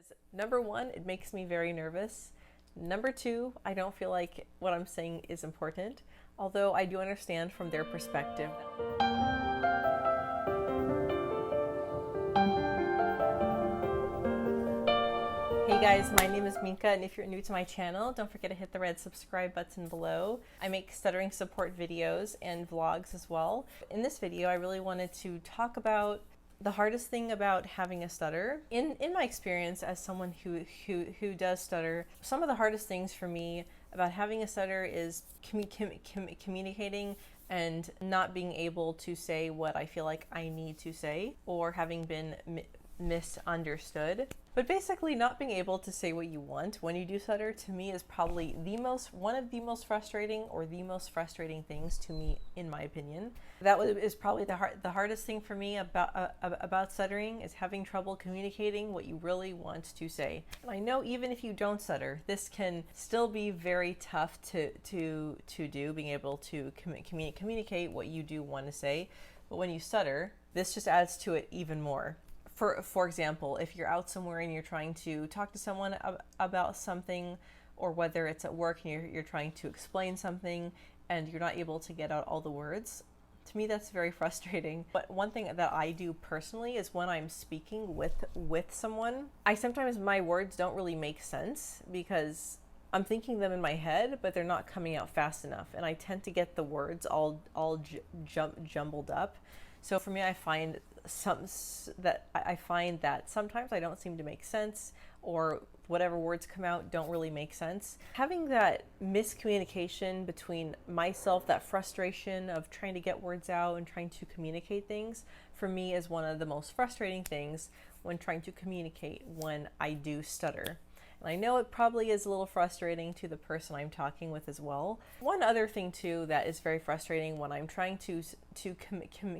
because number one, it makes me very nervous. Number two, I don't feel like what I'm saying is important, although I do understand from their perspective. Hey guys, my name is Minka, and if you're new to my channel, don't forget to hit the red subscribe button below. I make stuttering support videos and vlogs as well. In this video, I really wanted to talk about the hardest thing about having a stutter. In my experience as someone who does stutter, some of the hardest things for me about having a stutter is communicating and not being able to say what I feel like I need to say, or having been misunderstood. But basically not being able to say what you want when you do stutter, to me, is probably one of the most frustrating, or the most frustrating things to me, in my opinion. That is probably the hardest thing for me about stuttering, is having trouble communicating what you really want to say. And I know even if you don't stutter, this can still be very tough to do, being able to communicate what you do want to say. But when you stutter, this just adds to it even more. For example, if you're out somewhere and you're trying to talk to someone about something, or whether it's at work and you're trying to explain something and you're not able to get out all the words, to me that's very frustrating. But one thing that I do personally is when I'm speaking with someone, sometimes my words don't really make sense because I'm thinking them in my head, but they're not coming out fast enough, and I tend to get the words all jumbled up. So for me, I find that sometimes I don't seem to make sense, or whatever words come out don't really make sense. Having that miscommunication between myself, that frustration of trying to get words out and trying to communicate things, for me is one of the most frustrating things when trying to communicate when I do stutter. And I know it probably is a little frustrating to the person I'm talking with as well. One other thing too that is very frustrating when I'm trying to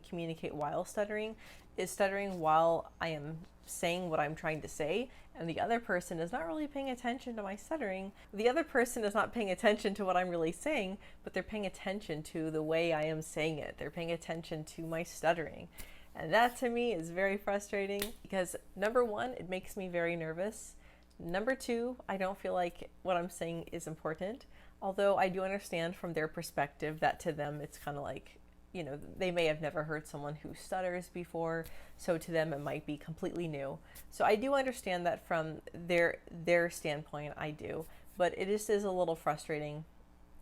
communicate while stuttering is stuttering while I am saying what I'm trying to say, and the other person is not really paying attention to my stuttering. The other person is not paying attention to what I'm really saying, but they're paying attention to the way I am saying it. They're paying attention to my stuttering. And that to me is very frustrating because number one, it makes me very nervous. Number two, I don't feel like what I'm saying is important, although I do understand from their perspective that to them it's kind of like, you know, they may have never heard someone who stutters before, so to them it might be completely new. So I do understand that from their standpoint, I do, but it just is a little frustrating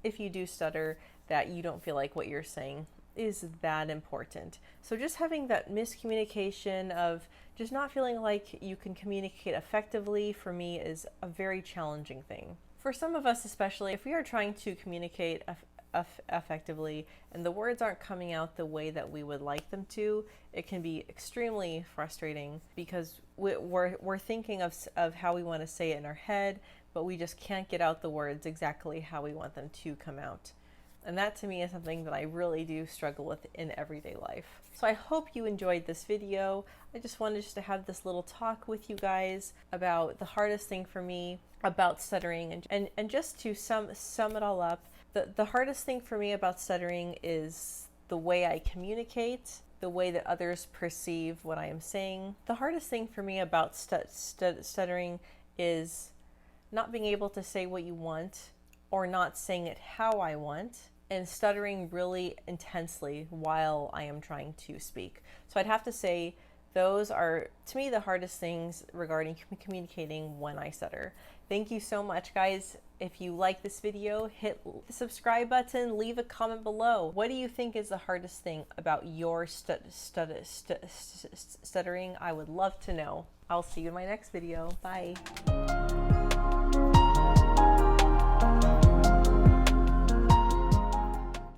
if you do stutter that you don't feel like what you're saying is that important. So just having that miscommunication of just not feeling like you can communicate effectively, for me, is a very challenging thing. For some of us, especially if we are trying to communicate effectively and the words aren't coming out the way that we would like them to, it can be extremely frustrating because we're thinking of how we want to say it in our head, but we just can't get out the words exactly how we want them to come out. And that to me is something that I really do struggle with in everyday life. So I hope you enjoyed this video. I just wanted to have this little talk with you guys about the hardest thing for me about stuttering. And just to sum it all up, the hardest thing for me about stuttering is the way I communicate, the way that others perceive what I am saying. The hardest thing for me about stuttering is not being able to say what you want, or not saying it how I want, and stuttering really intensely while I am trying to speak. So I'd have to say those are, to me, the hardest things regarding communicating when I stutter. Thank you so much, guys. If you like this video, hit the subscribe button, leave a comment below. What do you think is the hardest thing about your stuttering? I would love to know. I'll see you in my next video. Bye.